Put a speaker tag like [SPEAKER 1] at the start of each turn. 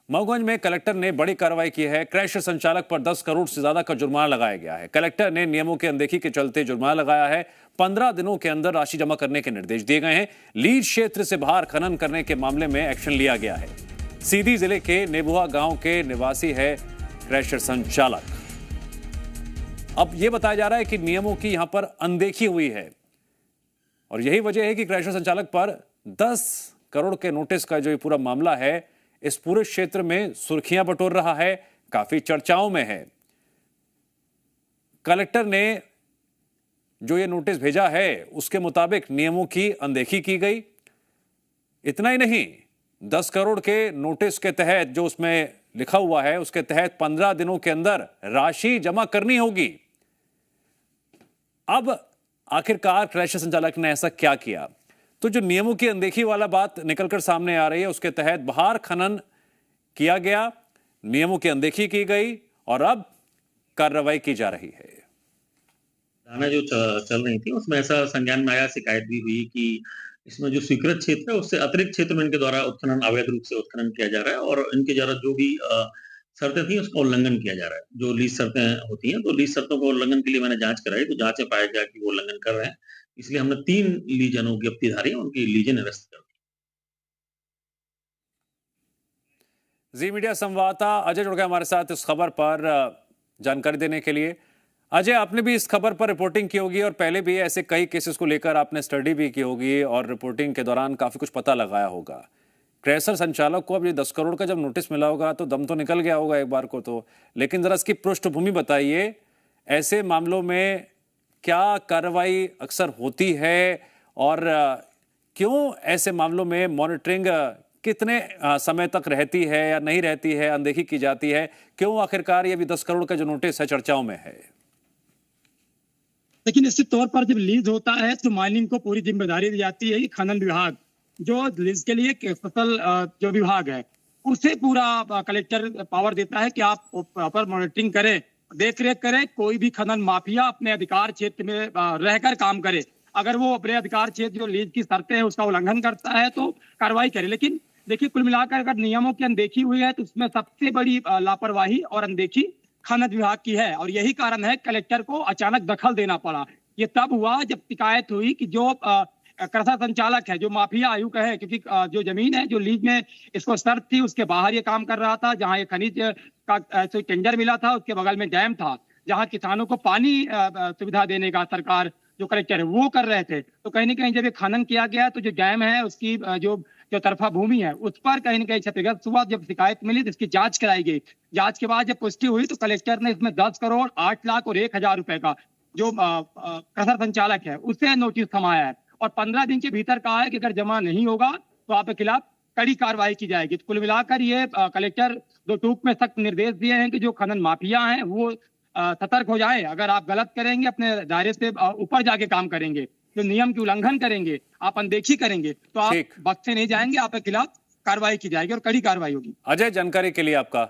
[SPEAKER 1] मऊगंज में कलेक्टर ने बड़ी कार्रवाई की है। क्रैशर संचालक पर 10 करोड़ से ज्यादा का जुर्माना लगाया गया है। कलेक्टर ने नियमों की अनदेखी के चलते जुर्माना लगाया है। 15 दिनों के अंदर राशि जमा करने के निर्देश दिए गए हैं। लीज क्षेत्र से बाहर खनन करने के मामले में एक्शन लिया गया है। सीधी जिले के नेबुआ गांव के निवासी है क्रैशर संचालक। अब यह बताया जा रहा है कि नियमों की यहां पर अनदेखी हुई है और यही वजह है कि क्रैशर संचालक पर 10 करोड़ के नोटिस का जो ये पूरा मामला है इस पूरे क्षेत्र में सुर्खियां बटोर रहा है, काफी चर्चाओं में है। कलेक्टर ने जो ये नोटिस भेजा है उसके मुताबिक नियमों की अनदेखी की गई। इतना ही नहीं, 10 करोड़ के नोटिस के तहत जो उसमें लिखा हुआ है उसके तहत 15 दिनों के अंदर राशि जमा करनी होगी। अब आखिरकार क्रैशर संचालक ने ऐसा क्या किया? तो जो नियमों की अनदेखी वाला बात निकलकर सामने आ रही है, उसके तहत बाहर खनन किया गया, नियमों की अनदेखी की गई और अब कार्रवाई की जा रही है।
[SPEAKER 2] धारणा जो चल रही थी उसमें ऐसा संज्ञान में आया, शिकायत भी हुई कि इसमें जो स्वीकृत क्षेत्र है उससे अतिरिक्त क्षेत्र में इनके द्वारा उत्खनन अवैध रूप से उत्खनन किया जा रहा है और इनके द्वारा जो भी शर्तें थी उसका उल्लंघन किया जा रहा है। जो लीज शर्तें होती हैं तो लीज शर्तों को उल्लंघन के लिए मैंने जांच कराई तो जांच में पाया गया कि वो उल्लंघन कर रहे हैं, इसलिए हमने 3 लीज अनुज्ञप्तिधारी उनकी लीजें निरस्त कर दी।
[SPEAKER 1] जी मीडिया संवाददाता अजय जुड़ गए हमारे साथ इस खबर पर जानकारी देने के लिए। अजय, आपने भी इस खबर पर रिपोर्टिंग की होगी और पहले भी ऐसे कई केसेस को लेकर आपने स्टडी भी की होगी और रिपोर्टिंग के दौरान काफी कुछ पता लगाया होगा। क्रैशर संचालक को अब ये 10 करोड़ का जब नोटिस मिला होगा तो दम तो निकल गया होगा एक बार को तो, लेकिन जरा इसकी पृष्ठभूमि बताइए। ऐसे मामलों में क्या कार्रवाई अक्सर होती है और क्यों ऐसे मामलों में मॉनिटरिंग कितने समय तक रहती है या नहीं रहती है, अनदेखी की जाती है? क्यों आखिरकार ये भी 10 करोड़ का जो नोटिस है चर्चाओं में है?
[SPEAKER 3] लेकिन निश्चित तौर पर जब लीज होता है तो माइनिंग को पूरी जिम्मेदारी दी जाती है। खनन विभाग जो लीज के लिए स्पेशल जो विभाग है उसे पूरा कलेक्टर पावर देता है कि आप प्रॉपर मॉनिटरिंग करें, देख रेख करें, कोई भी खनन माफिया अपने अधिकार क्षेत्र में रहकर काम करे। अगर वो अपने अधिकार क्षेत्र जो लीज की शर्तें हैं उसका उल्लंघन करता है तो कार्रवाई करे। लेकिन देखिए, कुल मिलाकर अगर नियमों की अनदेखी हुई है तो उसमें सबसे बड़ी लापरवाही और अनदेखी खनन विभाग की है और यही कारण है कलेक्टर को अचानक दखल देना पड़ा। ये तब हुआ जब शिकायत हुई कि जो क्रैशर संचालक है, जो माफिया आयुक्त है, क्योंकि जो जमीन है जो लीज में इसको शर्त थी उसके बाहर ये काम कर रहा था, जहां ये खनिज का टेंडर मिला था उसके बगल में डैम था, जहां किसानों को पानी सुविधा देने का सरकार जो कलेक्टर है वो कर रहे थे। तो कहीं ना कहीं जब ये खनन किया गया तो जो डैम है उसकी जो तरफा भूमि है उस पर कहीं ना कहीं क्षतिग्रस्त हुआ। जब शिकायत मिली तो इसकी जांच कराई गई। जांच के बाद जब पुष्टि हुई तो कलेक्टर ने इसमें 10 करोड़ 8 लाख और 1,000 रुपए का जो क्रैशर संचालक है उससे नोटिस थमाया है और 15 दिन के भीतर कहा है कि अगर जमा नहीं होगा तो आपके खिलाफ कड़ी कार्रवाई की जाएगी। तो कुल मिलाकर ये कलेक्टर दो टूक में सख्त निर्देश दिए हैं कि जो खनन माफिया हैं वो सतर्क हो जाए। अगर आप गलत करेंगे, अपने दायरे से ऊपर जाके काम करेंगे, जो नियम की उल्लंघन करेंगे, आप अनदेखी करेंगे तो आप बख्शे नहीं जाएंगे, आपके खिलाफ कार्रवाई की जाएगी और कड़ी कार्रवाई होगी।
[SPEAKER 1] अजय, जानकारी के लिए आपका